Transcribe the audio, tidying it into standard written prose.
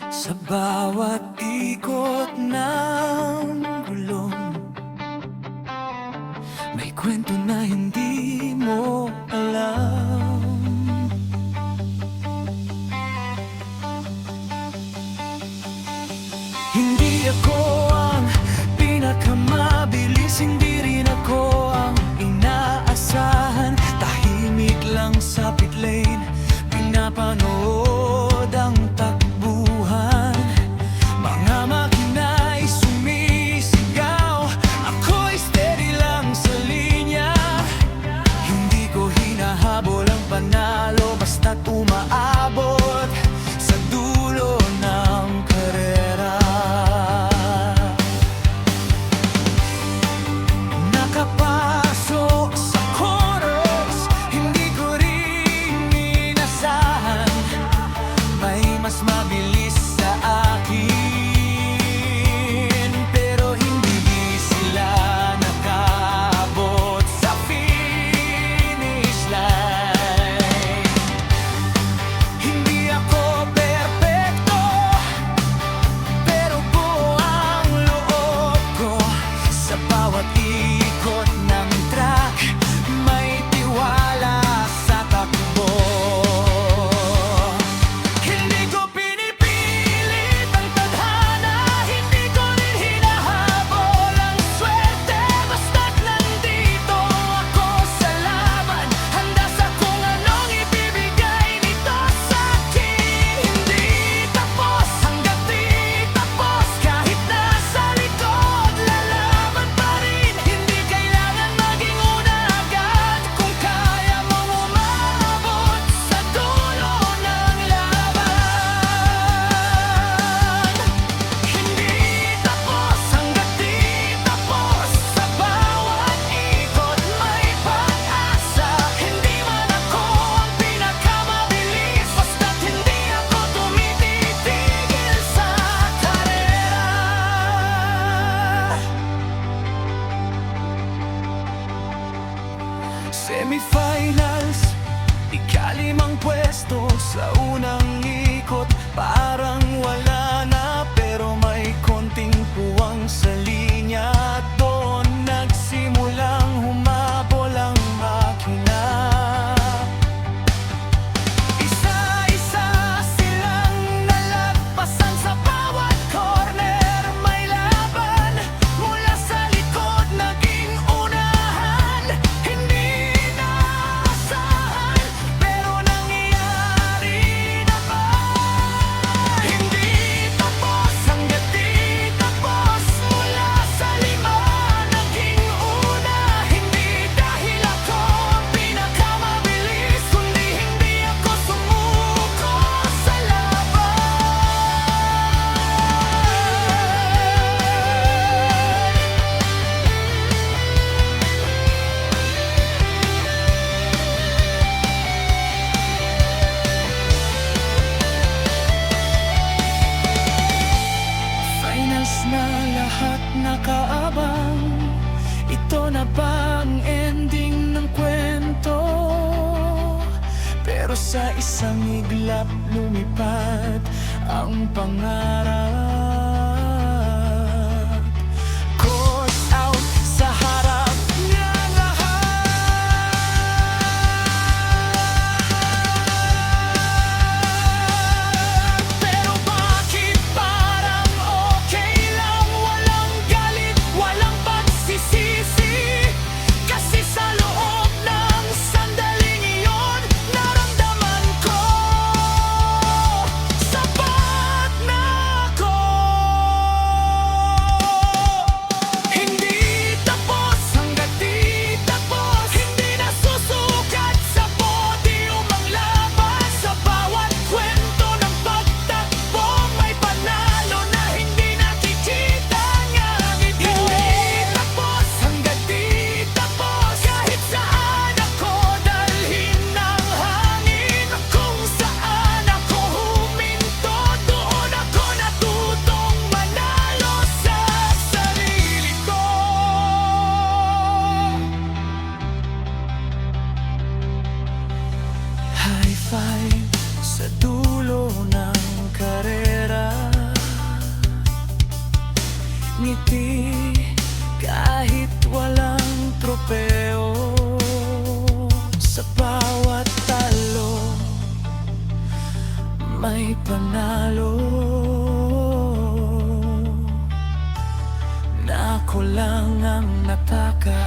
Sa bawat ikot ng gulong, may kwento na hindi mo alam. Hindi ako ang pinakamabilis, hindi rin ako ang inaasahan. Tahimik lang sa pit lane, pinapanood ang takbuhan. Mga makina'y sumisigaw, ako'y steady lang sa linya. Hindi ko hinahabol ang panalo, basta't umaabot sa dulo ng karera. Nakapasok sa corners, hindi ko rin inasahan. May mas mabilis sa akin, pero hindi sila nakaabot sa finish line. Hindi ako perpekto, pero buo ang loob ko. Sa bawat ikot ng track, may tiwala sa takbo. Hindi ko pinipilit ang tadhana, hindi ko rin hinahabol ang swerte. Basta't nandito ako sa laban, handa sa kung anong ibibigay nito sa'kin. Hindi tapos hanggat di tapos, kahit nasa likod, lalaban pa rin. Hindi kailangan maging una agad kung kaya mong umabot sa dulo ng laban. Hindi tapos hanggat di tapos, sa bawat ikot may pag-asa. Hindi man ako ang pinakamabilis, basta't hindi ako tumititigil sa karera. Semifinals, ikalimang pwesto sa unang ikot. Parang wala na, pero may konting puwang sa linya. Doon nagsimulang humabol ang makina. Isa-isa silang nalagpasan, sa bawat corner may laban. Mula sa likod naging unahan, hindi inaasahan, pero nangyari naman. Hindi tapos hanggat di tapos, mula sa lima naging una. Hindi dahil ako ang pinakamabilis, kundi hindi ako sumuko sa laban. Finals na, lahat nakaabang. Ito na ba ang ending ng kwento? Pero sa isang iglap lumipad ang pangarap. Course out sa harap niya lahat. Pero bakit parang okay lang? Walang galit, walang pagsisisi. Kasi sa loob ng sandaling iyon, naramdaman ko sapat na ako. High five sa dulo ng karera, ngiti kahit walang tropeo. Sa bawat talo may panalo, na ako lang ang nakakaalam.